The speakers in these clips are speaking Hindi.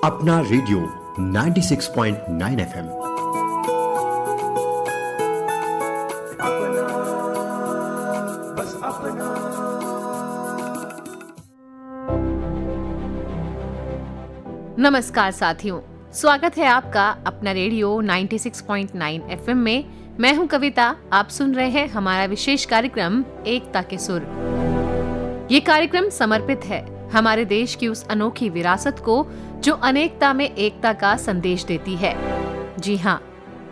अपना रेडियो 96.9 एफएम। नमस्कार साथियों, स्वागत है आपका अपना रेडियो 96.9 एफएम में। मैं हूं कविता। आप सुन रहे हैं हमारा विशेष कार्यक्रम एकता के सुर। ये कार्यक्रम समर्पित है हमारे देश की उस अनोखी विरासत को जो अनेकता में एकता का संदेश देती है। जी हाँ,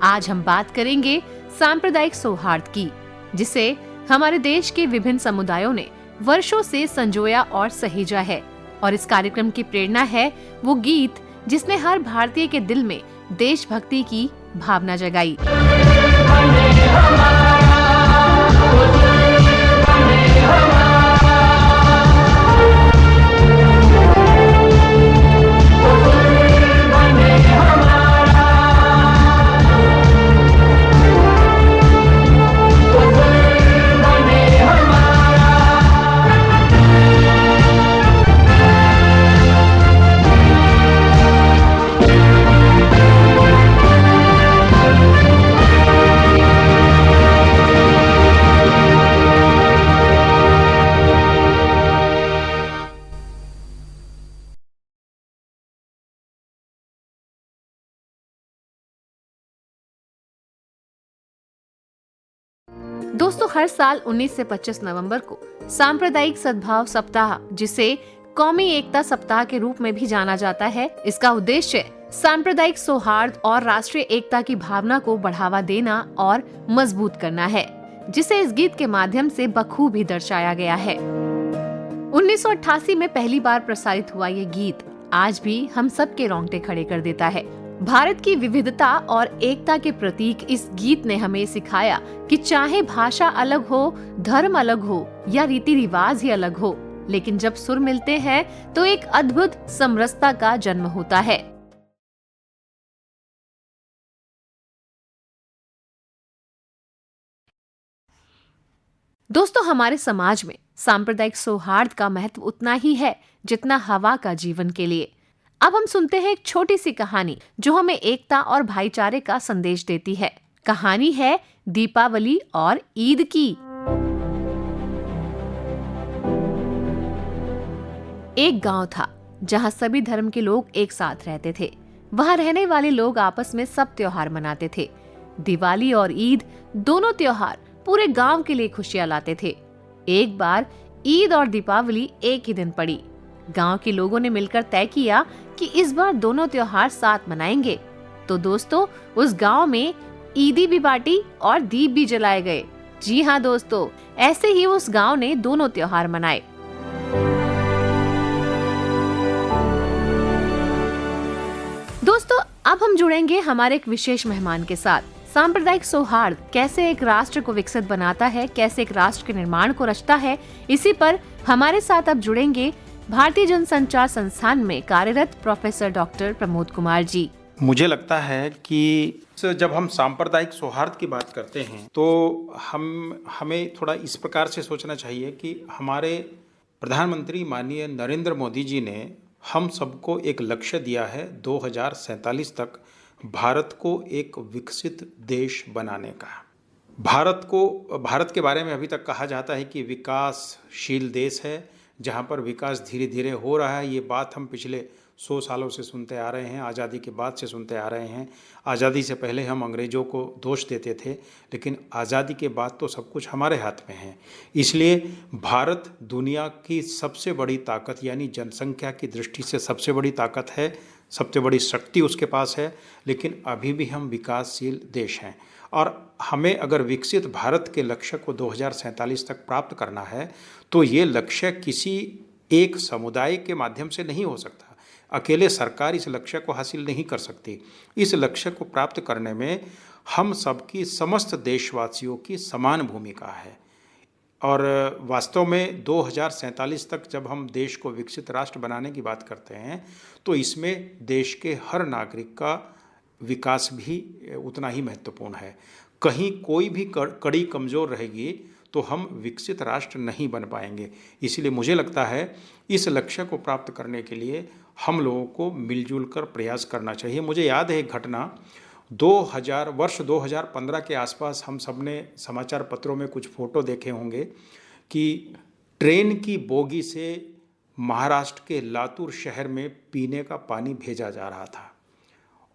आज हम बात करेंगे सांप्रदायिक सौहार्द की, जिसे हमारे देश के विभिन्न समुदायों ने वर्षों से संजोया और सहेजा है। और इस कार्यक्रम की प्रेरणा है वो गीत जिसने हर भारतीय के दिल में देशभक्ति की भावना जगाई। दोस्तों, हर साल 19 से 25 नवंबर को सांप्रदायिक सद्भाव सप्ताह, जिसे कौमी एकता सप्ताह के रूप में भी जाना जाता है, इसका उद्देश्य सांप्रदायिक सौहार्द और राष्ट्रीय एकता की भावना को बढ़ावा देना और मजबूत करना है, जिसे इस गीत के माध्यम से बखूबी दर्शाया गया है। 1988 में पहली बार प्रसारित हुआ ये गीत आज भी हम सबके रोंगटे खड़े कर देता है। भारत की विविधता और एकता के प्रतीक इस गीत ने हमें सिखाया कि चाहे भाषा अलग हो, धर्म अलग हो या रीति रिवाज ही अलग हो, लेकिन जब सुर मिलते हैं तो एक अद्भुत समरसता का जन्म होता है। दोस्तों, हमारे समाज में सांप्रदायिक सौहार्द का महत्व उतना ही है जितना हवा का जीवन के लिए। अब हम सुनते हैं एक छोटी सी कहानी जो हमें एकता और भाईचारे का संदेश देती है। कहानी है दीपावली और ईद की। एक गांव था जहां सभी धर्म के लोग एक साथ रहते थे। वहां रहने वाले लोग आपस में सब त्योहार मनाते थे। दिवाली और ईद दोनों त्योहार पूरे गांव के लिए खुशियां लाते थे। एक बार ईद और दीपावली एक ही दिन पड़ी। गांव के लोगों ने मिलकर तय किया कि इस बार दोनों त्योहार साथ मनाएंगे। तो दोस्तों, उस गांव में ईदी भी बांटी और दीप भी जलाए गए। जी हाँ दोस्तों, ऐसे ही उस गांव ने दोनों त्योहार मनाए। दोस्तों, अब हम जुड़ेंगे हमारे एक विशेष मेहमान के साथ। सांप्रदायिक सौहार्द कैसे एक राष्ट्र को विकसित बनाता है, कैसे एक राष्ट्र के निर्माण को रचता है, इसी पर हमारे साथ अब जुड़ेंगे भारतीय जनसंचार संस्थान में कार्यरत प्रोफेसर डॉक्टर प्रमोद कुमार जी। मुझे लगता है कि जब हम सांप्रदायिक सौहार्द की बात करते हैं तो हमें थोड़ा इस प्रकार से सोचना चाहिए कि हमारे प्रधानमंत्री माननीय नरेंद्र मोदी जी ने हम सबको एक लक्ष्य दिया है 2047 तक भारत को एक विकसित देश बनाने का। भारत के बारे में अभी तक कहा जाता है कि विकासशील देश है, जहाँ पर विकास धीरे धीरे हो रहा है। ये बात हम पिछले 100 सालों से सुनते आ रहे हैं, आज़ादी के बाद से सुनते आ रहे हैं। आज़ादी से पहले हम अंग्रेज़ों को दोष देते थे, लेकिन आज़ादी के बाद तो सब कुछ हमारे हाथ में है। इसलिए भारत दुनिया की सबसे बड़ी ताकत, यानी जनसंख्या की दृष्टि से सबसे बड़ी ताकत है, सबसे बड़ी शक्ति उसके पास है, लेकिन अभी भी हम विकासशील देश हैं। और हमें अगर विकसित भारत के लक्ष्य को 2047 तक प्राप्त करना है तो ये लक्ष्य किसी एक समुदाय के माध्यम से नहीं हो सकता। अकेले सरकार इस लक्ष्य को हासिल नहीं कर सकती। इस लक्ष्य को प्राप्त करने में हम सबकी, समस्त देशवासियों की समान भूमिका है। और वास्तव में 2047 तक जब हम देश को विकसित राष्ट्र बनाने की बात करते हैं तो इसमें देश के हर नागरिक का विकास भी उतना ही महत्वपूर्ण है। कहीं कोई भी कड़ी कमज़ोर रहेगी तो हम विकसित राष्ट्र नहीं बन पाएंगे। इसलिए मुझे लगता है इस लक्ष्य को प्राप्त करने के लिए हम लोगों को मिलजुल कर प्रयास करना चाहिए। मुझे याद है एक घटना, वर्ष 2015 के आसपास हम सब ने समाचार पत्रों में कुछ फोटो देखे होंगे कि ट्रेन की बोगी से महाराष्ट्र के लातूर शहर में पीने का पानी भेजा जा रहा था।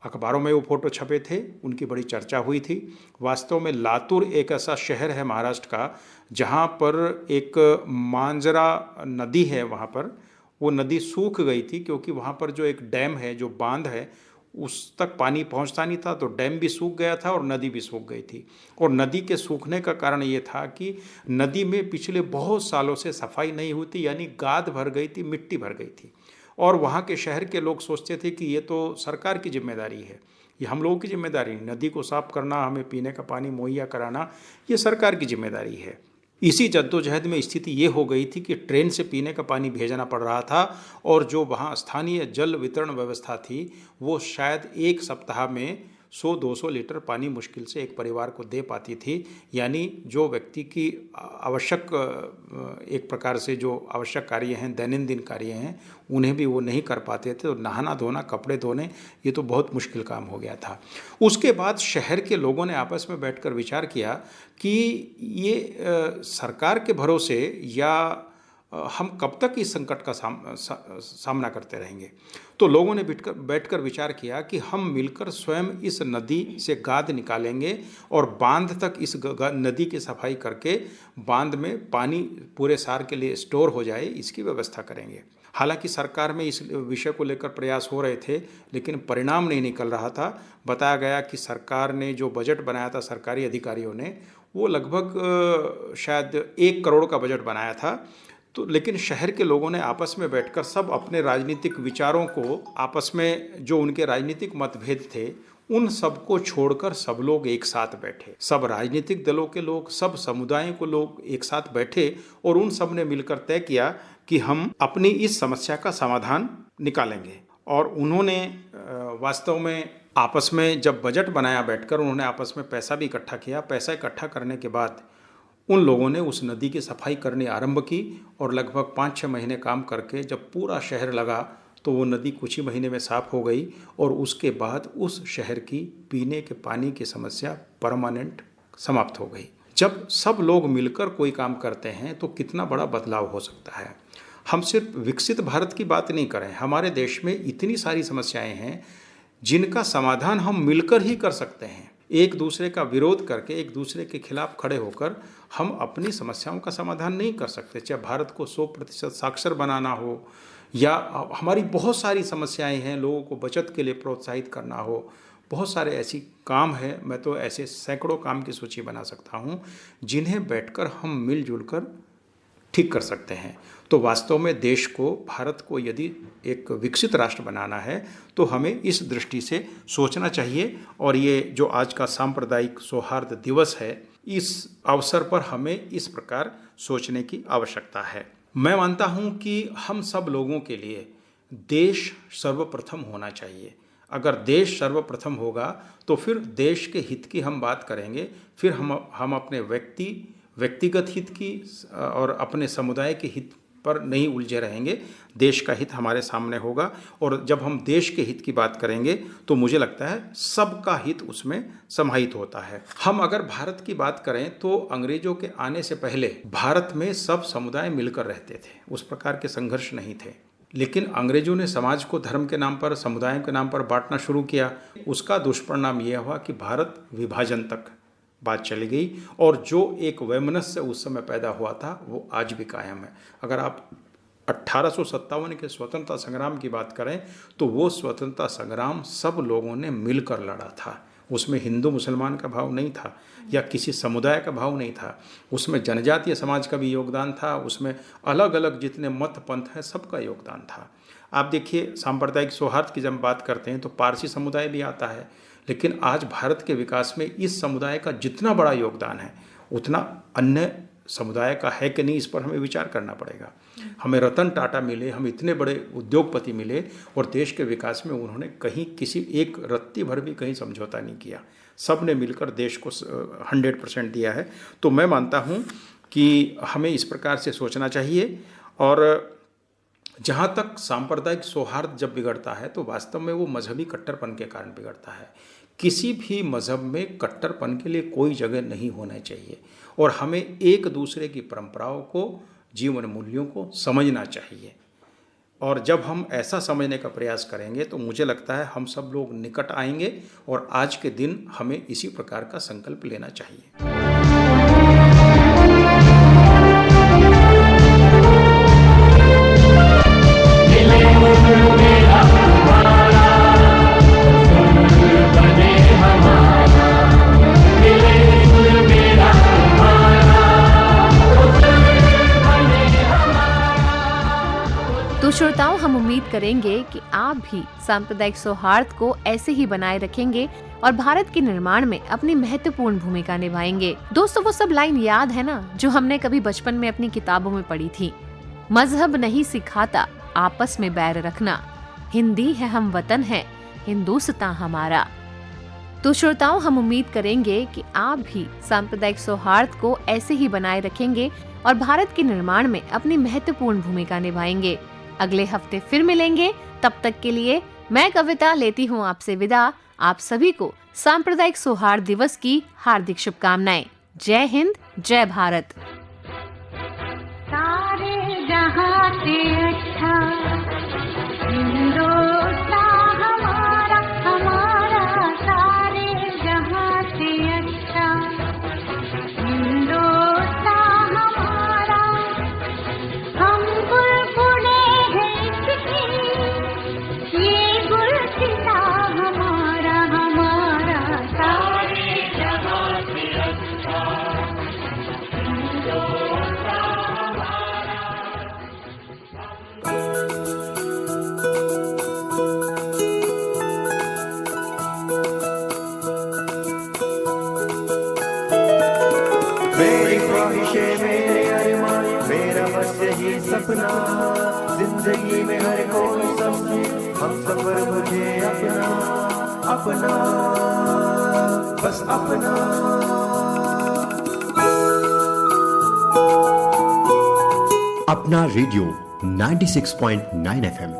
अखबारों में वो फोटो छपे थे, उनकी बड़ी चर्चा हुई थी। वास्तव में लातूर एक ऐसा शहर है महाराष्ट्र का जहाँ पर एक मांजरा नदी है, वहाँ पर वो नदी सूख गई थी क्योंकि वहाँ पर जो एक डैम है, जो बांध है, उस तक पानी पहुँचता नहीं था, तो डैम भी सूख गया था और नदी भी सूख गई थी। और नदी के सूखने का कारण ये था कि नदी में पिछले बहुत सालों से सफाई नहीं हुई थी, यानी गाद भर गई थी, मिट्टी भर गई थी। और वहाँ के शहर के लोग सोचते थे कि ये तो सरकार की जिम्मेदारी है, ये हम लोगों की जिम्मेदारी नहीं, नदी को साफ करना, हमें पीने का पानी मुहैया कराना, ये सरकार की जिम्मेदारी है। इसी जद्दोजहद में स्थिति ये हो गई थी कि ट्रेन से पीने का पानी भेजना पड़ रहा था और जो वहाँ स्थानीय जल वितरण व्यवस्था थी वो शायद एक सप्ताह में 100-200 लीटर पानी मुश्किल से एक परिवार को दे पाती थी। यानी जो व्यक्ति की आवश्यक, एक प्रकार से जो आवश्यक कार्य हैं, दैनंदिन कार्य हैं, उन्हें भी वो नहीं कर पाते थे। तो नहाना धोना, कपड़े धोने, ये तो बहुत मुश्किल काम हो गया था। उसके बाद शहर के लोगों ने आपस में बैठकर विचार किया कि ये सरकार के भरोसे या हम कब तक इस संकट का सामना करते रहेंगे। तो लोगों ने बैठकर विचार किया कि हम मिलकर स्वयं इस नदी से गाद निकालेंगे और बांध तक इस नदी की सफाई करके बांध में पानी पूरे साल के लिए स्टोर हो जाए, इसकी व्यवस्था करेंगे। हालांकि सरकार में इस विषय को लेकर प्रयास हो रहे थे, लेकिन परिणाम नहीं निकल रहा था। बताया गया कि सरकार ने जो बजट बनाया था, सरकारी अधिकारियों ने, वो लगभग शायद 1 करोड़ का बजट बनाया था। तो लेकिन शहर के लोगों ने आपस में बैठकर सब अपने राजनीतिक विचारों को, आपस में जो उनके राजनीतिक मतभेद थे, उन सबको छोड़कर सब लोग एक साथ बैठे। सब राजनीतिक दलों के लोग, सब समुदायों को लोग एक साथ बैठे और उन सब ने मिलकर तय किया कि हम अपनी इस समस्या का समाधान निकालेंगे। और उन्होंने वास्तव में आपस में जब बजट बनाया बैठकर, उन्होंने आपस में पैसा भी इकट्ठा किया। पैसा इकट्ठा करने के बाद उन लोगों ने उस नदी की सफाई करनी आरंभ की और लगभग 5-6 महीने काम करके जब पूरा शहर लगा तो वो नदी कुछ ही महीने में साफ हो गई और उसके बाद उस शहर की पीने के पानी की समस्या परमानेंट समाप्त हो गई। जब सब लोग मिलकर कोई काम करते हैं तो कितना बड़ा बदलाव हो सकता है। हम सिर्फ विकसित भारत की बात नहीं करें, हमारे देश में इतनी सारी समस्याएं हैं जिनका समाधान हम मिलकर ही कर सकते हैं। एक दूसरे का विरोध करके, एक दूसरे के खिलाफ खड़े होकर हम अपनी समस्याओं का समाधान नहीं कर सकते। चाहे भारत को 100% साक्षर बनाना हो या हमारी बहुत सारी समस्याएं हैं, लोगों को बचत के लिए प्रोत्साहित करना हो, बहुत सारे ऐसी काम है। मैं तो ऐसे सैकड़ों काम की सूची बना सकता हूँ जिन्हें बैठकर हम मिलजुल कर ठीक कर सकते हैं। तो वास्तव में देश को, भारत को यदि एक विकसित राष्ट्र बनाना है तो हमें इस दृष्टि से सोचना चाहिए। और ये जो आज का सांप्रदायिक सौहार्द दिवस है, इस अवसर पर हमें इस प्रकार सोचने की आवश्यकता है। मैं मानता हूँ कि हम सब लोगों के लिए देश सर्वप्रथम होना चाहिए। अगर देश सर्वप्रथम होगा तो फिर देश के हित की हम बात करेंगे, फिर हम अपने व्यक्तिगत हित की और अपने समुदाय के हित पर नहीं उलझे रहेंगे। देश का हित हमारे सामने होगा और जब हम देश के हित की बात करेंगे तो मुझे लगता है सबका हित उसमें समाहित होता है। हम अगर भारत की बात करें तो अंग्रेजों के आने से पहले भारत में सब समुदाय मिलकर रहते थे, उस प्रकार के संघर्ष नहीं थे। लेकिन अंग्रेजों ने समाज को धर्म के नाम पर, समुदायों के नाम पर बांटना शुरू किया। उसका दुष्परिणाम यह हुआ कि भारत विभाजन तक बात चली गई और जो एक वैमनस्य उस समय पैदा हुआ था वो आज भी कायम है। अगर आप 1857 के स्वतंत्रता संग्राम की बात करें तो वो स्वतंत्रता संग्राम सब लोगों ने मिलकर लड़ा था। उसमें हिंदू मुसलमान का भाव नहीं था या किसी समुदाय का भाव नहीं था, उसमें जनजातीय समाज का भी योगदान था, उसमें अलग अलग जितने मत पंथ हैं सबका योगदान था। आप देखिए, सांप्रदायिक सौहार्द की जब बात करते हैं तो पारसी समुदाय भी आता है, लेकिन आज भारत के विकास में इस समुदाय का जितना बड़ा योगदान है उतना अन्य समुदाय का है कि नहीं, इस पर हमें विचार करना पड़ेगा। हमें रतन टाटा मिले, हम इतने बड़े उद्योगपति मिले और देश के विकास में उन्होंने कहीं किसी एक रत्ती भर भी कहीं समझौता नहीं किया, सब ने मिलकर देश को 100% दिया है। तो मैं मानता हूँ कि हमें इस प्रकार से सोचना चाहिए और जहाँ तक सांप्रदायिक सौहार्द जब बिगड़ता है तो वास्तव में वो मजहबी कट्टरपन के कारण बिगड़ता है। किसी भी मजहब में कट्टरपन के लिए कोई जगह नहीं होना चाहिए और हमें एक दूसरे की परंपराओं को, जीवन मूल्यों को समझना चाहिए। और जब हम ऐसा समझने का प्रयास करेंगे तो मुझे लगता है हम सब लोग निकट आएंगे और आज के दिन हमें इसी प्रकार का संकल्प लेना चाहिए। तो श्रोताओं, हम उम्मीद करेंगे कि आप भी सांप्रदायिक सौहार्द को ऐसे ही बनाए रखेंगे और भारत के निर्माण में अपनी महत्वपूर्ण भूमिका निभाएंगे। दोस्तों, वो सब लाइन याद है ना जो हमने कभी बचपन में अपनी किताबों में पढ़ी थी? मजहब नहीं सिखाता आपस में बैर रखना, हिंदी है हम वतन है हिंदुस्तान हमारा। तो श्रोताओं, हम उम्मीद करेंगे कि आप भी सांप्रदायिक सौहार्द को ऐसे ही बनाए रखेंगे और भारत के निर्माण में अपनी महत्वपूर्ण भूमिका निभाएंगे। अगले हफ्ते फिर मिलेंगे, तब तक के लिए मैं कविता लेती हूँ आपसे विदा। आप सभी को सांप्रदायिक सौहार्द दिवस की हार्दिक शुभकामनाएं। जय हिंद, जय भारत। सारे जहां से अच्छा हिंदुस्तान हमारा, हमारा सारे जहां से अच्छा हिंदुस्तान हमारा। हम बुलबुले हैं इसकी, ये गुलसिता हमारा, हमारा सारे जहां से अच्छा मेरी ख्वाहिशें, मेरे अरमान, मेरा बस यही सपना, जिंदगी में हर कोई समझे हम सफर मुझे अपना, अपना बस अपना। अपना रेडियो 96.9 FM